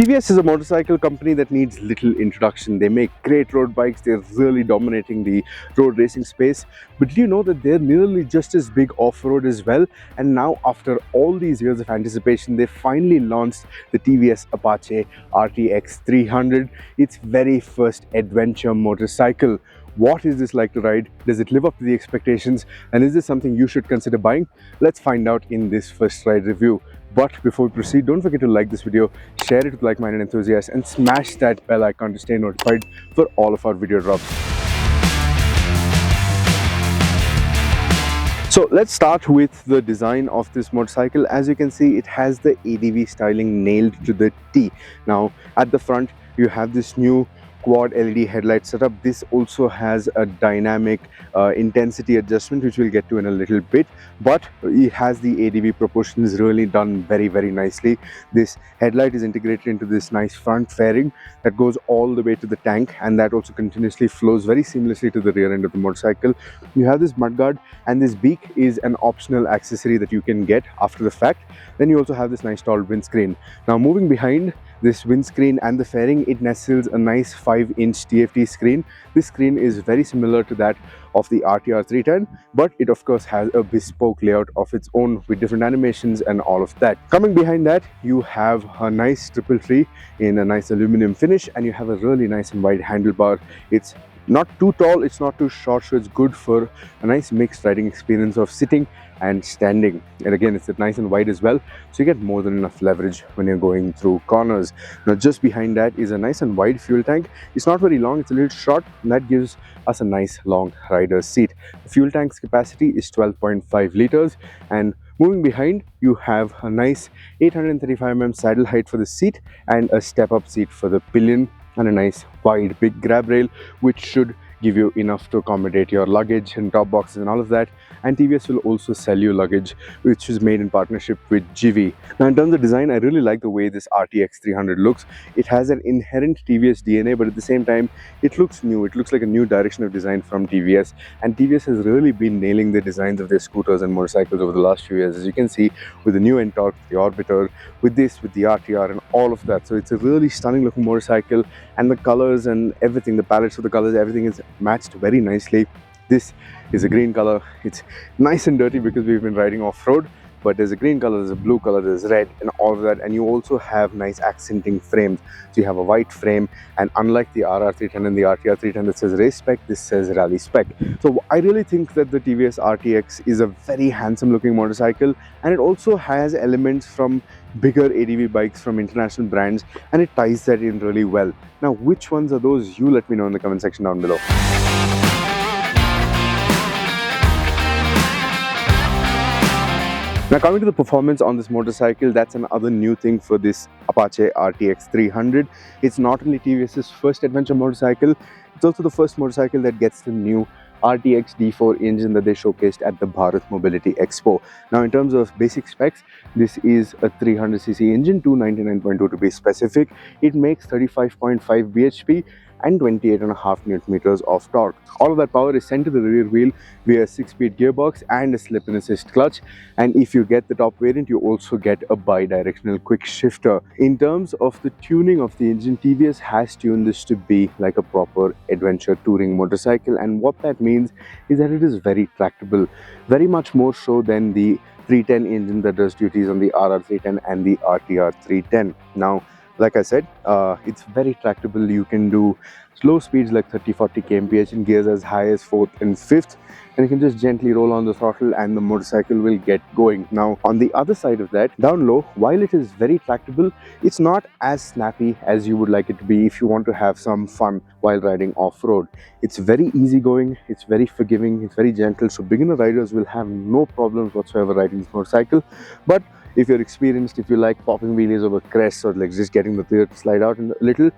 TVS is a motorcycle company that needs little introduction. They make great road bikes, they're really dominating the road racing space. But do you know that they're nearly just as big off-road as well? And now, after all these years of anticipation, they finally launched the TVS Apache RTX 300, its very first adventure motorcycle. What is this like to ride? Does it live up to the expectations? And is this something you should consider buying? Let's find out in this first ride review. But before we proceed, don't forget to like this video, share it with like-minded enthusiasts, and smash that bell icon to stay notified for all of our video drops. So let's start with the design of this motorcycle. As you can see, it has the ADV styling nailed to the T. Now at the front, you have this new quad LED headlight setup. This also has a dynamic intensity adjustment, which we'll get to in a little bit, but it has the ADV proportions really done very nicely. This headlight is integrated into this nice front fairing that goes all the way to the tank, and that also continuously flows very seamlessly to the rear end of the motorcycle. You have this mudguard, and this beak is an optional accessory that you can get after the fact. Then you also have this nice tall windscreen. Now moving behind this windscreen and the fairing, it nestles a nice 5-inch TFT screen. This screen is very similar to that of the RTR 310, but it of course has a bespoke layout of its own with different animations and all of that. Coming behind that, you have a nice triple tree in a nice aluminum finish, and you have a really nice and wide handlebar. It's not too tall, it's not too short, so it's good for a nice mixed riding experience of sitting and standing. And again, it's nice and wide as well, so you get more than enough leverage when you're going through corners. Now just behind that is a nice and wide fuel tank. It's not very long, it's a little short, and that gives us a nice long rider's seat. The fuel tank's capacity is 12.5 liters, and moving behind, you have a nice 835mm saddle height for the seat and a step-up seat for the pillion, and a nice wide big grab rail, which should give you enough to accommodate your luggage and top boxes and all of that. And TVS will also sell you luggage, which is made in partnership with GV. Now in terms of design, I really like the way this RTX 300 looks. It has an inherent TVS DNA, but at the same time, it looks new. It looks like a new direction of design from TVS, and TVS has really been nailing the designs of their scooters and motorcycles over the last few years, as you can see with the new Ntorq, the Orbiter, with the RTR and all of that. So it's a really stunning looking motorcycle, and the colors and everything, the palettes of the colors, everything is matched very nicely. This is a green color. It's nice and dirty because we've been riding off-road, but there's a green color, there's a blue color, there's red, and all of that. And you also have nice accenting frames. So you have a white frame, and unlike the RR310 and the RTR 310 that says race spec, this says rally spec. So I really think that the TVS RTX is a very handsome looking motorcycle, and it also has elements from bigger ADV bikes from international brands, and it ties that in really well. Now which ones are those? You let me know in the comment section down below. Now coming to the performance on this motorcycle, that's another new thing for this Apache RTX 300. It's not only TVS's first adventure motorcycle, it's also the first motorcycle that gets the new RTX D4 engine that they showcased at the Bharat Mobility Expo. Now in terms of basic specs, this is a 300cc engine, 299.2 to be specific. It makes 35.5 bhp and 28.5 Nm of torque. All of that power is sent to the rear wheel via a 6-speed gearbox and a slip and assist clutch. And if you get the top variant, you also get a bi-directional quick shifter. In terms of the tuning of the engine, TVS has tuned this to be like a proper adventure touring motorcycle, and what that means is that it is very tractable, very much more so than the 310 engine that does duties on the RR310 and the RTR 310. Now like I said, it's very tractable. You can do slow speeds like 30-40 kmph in gears as high as 4th and 5th, and you can just gently roll on the throttle and the motorcycle will get going. Now on the other side of that, down low, while it is very tractable, it's not as snappy as you would like it to be if you want to have some fun while riding off-road. It's very easygoing, it's very forgiving, it's very gentle, so beginner riders will have no problems whatsoever riding this motorcycle. But if you're experienced, if you like popping wheelies over crests or like just getting the rear to slide out a little,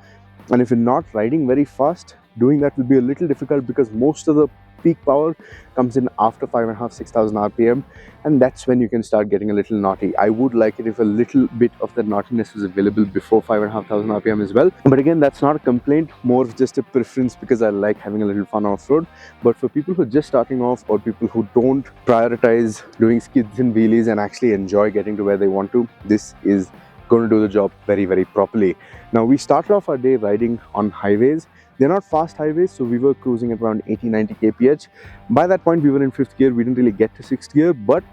and if you're not riding very fast, doing that will be a little difficult because most of the peak power comes in after 5,500-6,000 RPM, and that's when you can start getting a little naughty. I would like it if a little bit of that naughtiness was available before 5,500 RPM as well. But again, that's not a complaint, more of just a preference because I like having a little fun off-road. But for people who are just starting off, or people who don't prioritize doing skids and wheelies and actually enjoy getting to where they want to, this is going to do the job very, very properly. Now, we started off our day riding on highways. They're not fast highways, so we were cruising at around 80-90 kph. By that point, we were in 5th gear. We didn't really get to 6th gear, but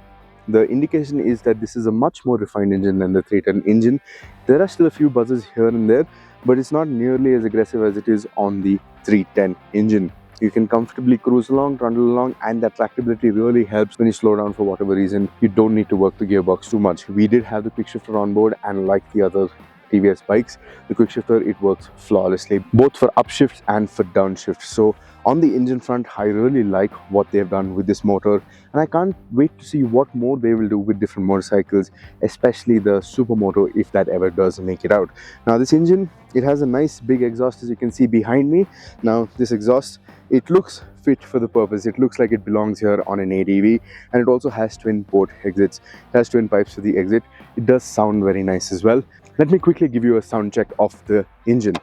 the indication is that this is a much more refined engine than the 310 engine. There are still a few buzzes here and there, but it's not nearly as aggressive as it is on the 310 engine. You can comfortably cruise along, trundle along, and that tractability really helps when you slow down for whatever reason. You don't need to work the gearbox too much. We did have the quick shifter on board, and like the other TVS bikes, the quick shifter, it works flawlessly, both for upshifts and for downshifts. So on the engine front, I really like what they've done with this motor, and I can't wait to see what more they will do with different motorcycles, especially the supermoto, if that ever does make it out. Now, this engine, it has a nice big exhaust, as you can see behind me. Now, this exhaust, it looks fit for the purpose. It looks like it belongs here on an ADV, and it also has twin port exits. It has twin pipes for the exit. It does sound very nice as well. Let me quickly give you a sound check of the engine.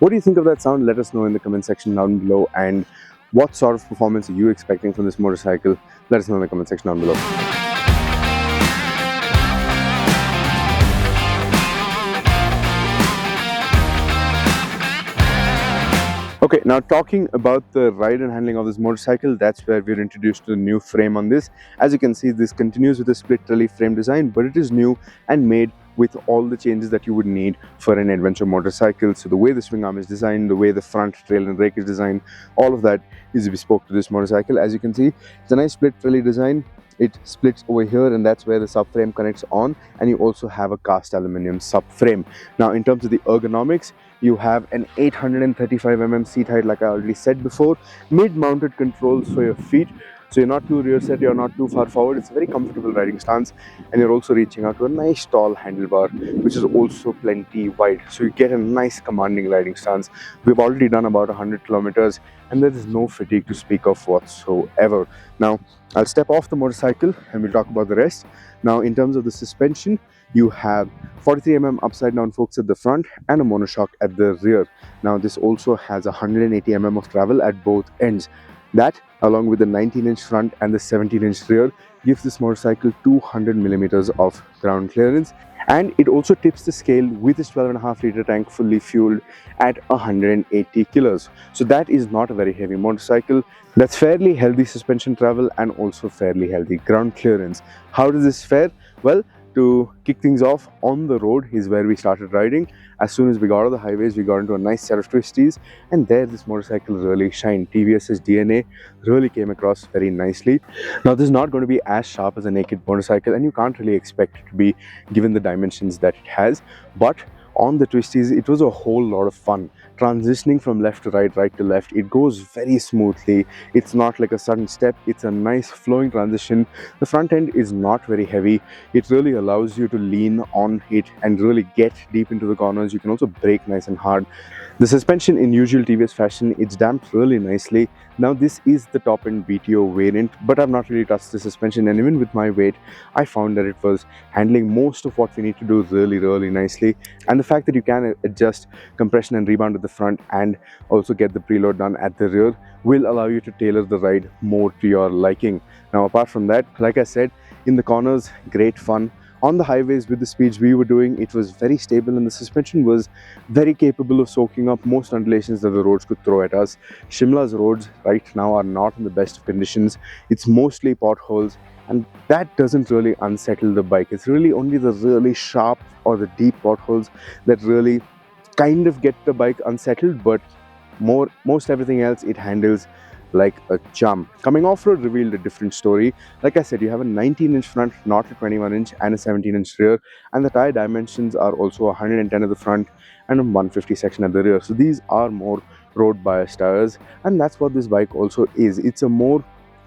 What do you think of that sound? Let us know in the comment section down below. And what sort of performance are you expecting from this motorcycle? Let us know in the comment section down below. Okay, now talking about the ride and handling of this motorcycle, that's where we're introduced to the new frame on this. As you can see, this continues with a split trellis frame design, but it is new and made with all the changes that you would need for an adventure motorcycle. So the way the swing arm is designed, the way the front trail and rake is designed, all of that is bespoke to this motorcycle. As you can see, it's a nice split trellis design. It splits over here, and that's where the subframe connects on, and you also have a cast aluminum subframe. Now, in terms of the ergonomics, you have an 835mm seat height, like I already said before, mid-mounted controls for your feet, so you're not too rear set, you're not too far forward. It's a very comfortable riding stance, and you're also reaching out to a nice tall handlebar, which is also plenty wide, so you get a nice commanding riding stance. We've already done about 100 kilometers, and there is no fatigue to speak of whatsoever. Now, I'll step off the motorcycle and we'll talk about the rest. Now, in terms of the suspension, you have 43mm upside down forks at the front and a monoshock at the rear. Now, this also has 180mm of travel at both ends. That, along with the 19-inch front and the 17-inch rear, gives this motorcycle 200mm of ground clearance, and it also tips the scale with its 12.5 litre tank fully fueled at 180 kilos. So that is not a very heavy motorcycle. That's fairly healthy suspension travel and also fairly healthy ground clearance. How does this fare? Well, to kick things off, on the road is where we started riding. As soon as we got on the highways, we got into a nice set of twisties, and there this motorcycle really shined. TVS's DNA really came across very nicely. Now, this is not going to be as sharp as a naked motorcycle, and you can't really expect it to be given the dimensions that it has, but on the twisties, it was a whole lot of fun. Transitioning from left to right, right to left, it goes very smoothly. It's not like a sudden step, it's a nice flowing transition. The front end is not very heavy. It really allows you to lean on it and really get deep into the corners. You can also brake nice and hard. The suspension, in usual TVS fashion, it's damped really nicely. Now, this is the top end BTO variant, but I've not really touched the suspension, and even with my weight, I found that it was handling most of what we need to do really nicely. And the fact that you can adjust compression and rebound at the front and also get the preload done at the rear will allow you to tailor the ride more to your liking. Now, apart from that, like I said, in the corners, great fun. On the highways, with the speeds we were doing, it was very stable, and the suspension was very capable of soaking up most undulations that the roads could throw at us. Shimla's roads right now are not in the best of conditions. It's mostly potholes, and that doesn't really unsettle the bike. It's really only the really sharp or the deep potholes that really kind of get the bike unsettled, but most everything else it handles like a charm. Coming off-road revealed a different story. Like I said, you have a 19-inch front, not a 21-inch, and a 17-inch rear, and the tire dimensions are also 110 at the front and a 150 section at the rear. So these are more road biased tires, and that's what this bike also is. It's a more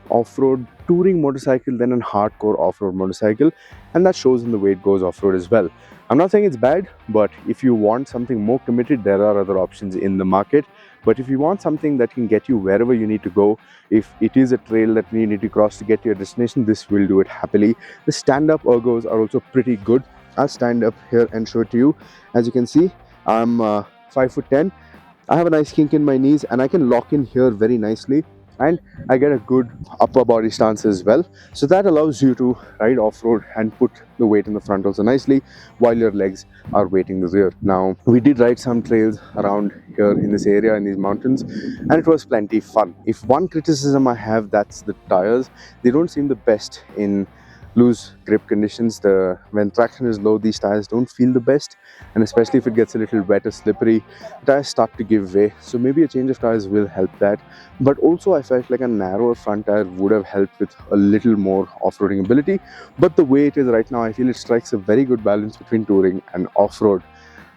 off-road touring motorcycle than a hardcore off-road motorcycle, and that shows in the way it goes off-road as well. I'm not saying it's bad, but if you want something more committed, there are other options in the market. But if you want something that can get you wherever you need to go, if it is a trail that you need to cross to get to your destination, this will do it happily. The stand-up ergos are also pretty good. I'll stand up here and show it to you. As you can see, I'm 5'10". I have a nice kink in my knees, and I can lock in here very nicely. and I get a good upper body stance as well. So that allows you to ride off-road and put the weight in the front also nicely while your legs are weighting the rear. Now, we did ride some trails around here in this area in these mountains, and it was plenty fun. If one criticism I have, that's the tires. They don't seem the best in loose grip conditions. When traction is low, these tires don't feel the best, and especially if it gets a little wet or slippery, the tires start to give way. So maybe a change of tires will help that. But also I felt like a narrower front tire would have helped with a little more off-roading ability. But the way it is right now, I feel it strikes a very good balance between touring and off-road.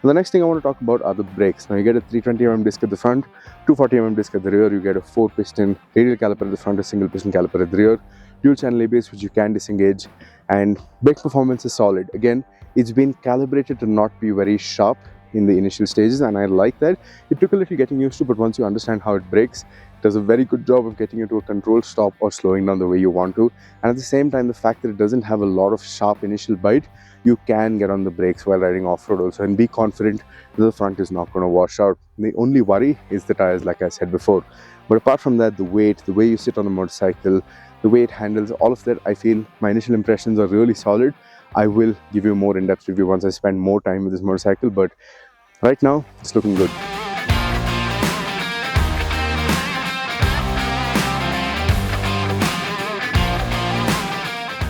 The next thing I want to talk about are the brakes. Now you get a 320mm disc at the front, 240mm disc at the rear. You get a 4-piston radial caliper at the front, a single piston caliper at the rear, dual channel ABS which you can disengage, and brake performance is solid. Again, it's been calibrated to not be very sharp in the initial stages, and I like that. It took a little getting used to, but once you understand how it brakes, it does a very good job of getting you to a controlled stop or slowing down the way you want to. And at the same time, the fact that it doesn't have a lot of sharp initial bite, you can get on the brakes while riding off-road also and be confident that the front is not going to wash out. The only worry is the tires, like I said before. But apart from that, the weight, the way you sit on the motorcycle, the way it handles, all of that, I feel my initial impressions are really solid. I will give you a more in-depth review once I spend more time with this motorcycle, but right now it's looking good.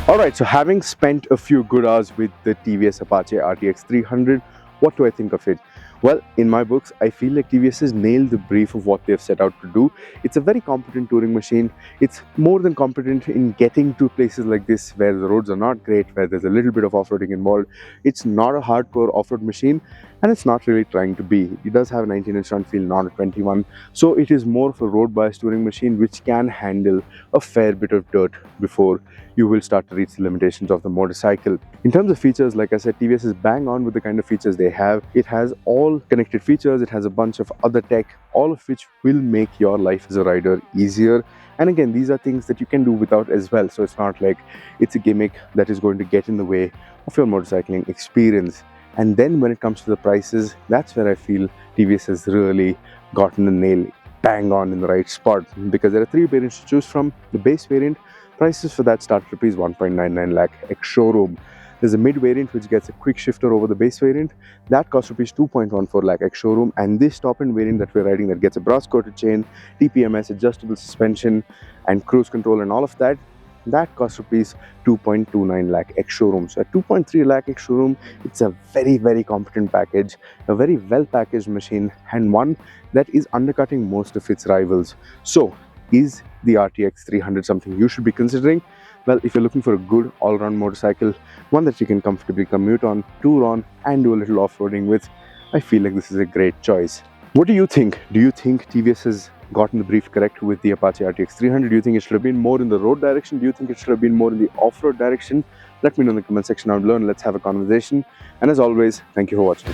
Alright, so having spent a few good hours with the TVS Apache RTX 300, what do I think of it? Well, in my books, I feel like TVS has nailed the brief of what they've set out to do. It's a very competent touring machine. It's more than competent in getting to places like this where the roads are not great, where there's a little bit of off-roading involved. It's not a hardcore off-road machine, and it's not really trying to be. It does have a 19-inch front wheel, not a 21. So it is more of a road-biased touring machine which can handle a fair bit of dirt before you will start to reach the limitations of the motorcycle. In terms of features, like I said, TVS is bang on with the kind of features they have. It has all connected features, it has a bunch of other tech, all of which will make your life as a rider easier. And again, these are things that you can do without as well. So it's not like it's a gimmick that is going to get in the way of your motorcycling experience. And then when it comes to the prices, that's where I feel TVS has really gotten the nail bang on in the right spot, because there are 3 variants to choose from. The base variant, prices for that start at ₹1.99 lakh ex-showroom. There's a mid variant which gets a quick shifter over the base variant. That costs ₹2.14 lakh ex-showroom. And this top-end variant that we're riding that gets a brass-coated chain, TPMS, adjustable suspension, and cruise control and all of that, that costs ₹2.29 lakh ex-showroom. So at 2.3 lakh ex-showroom, it's a very, very competent package, a very well-packaged machine, and one that is undercutting most of its rivals. So is the RTX 300 something you should be considering? Well, if you're looking for a good all-round motorcycle, one that you can comfortably commute on, tour on, and do a little off-roading with, I feel like this is a great choice. What do you think? Do you think TVS has gotten the brief correct with the Apache RTX 300? Do you think it should have been more in the road direction? Do you think it should have been more in the off-road direction? Let me know in the comment section down below and let's have a conversation. And as always, thank you for watching.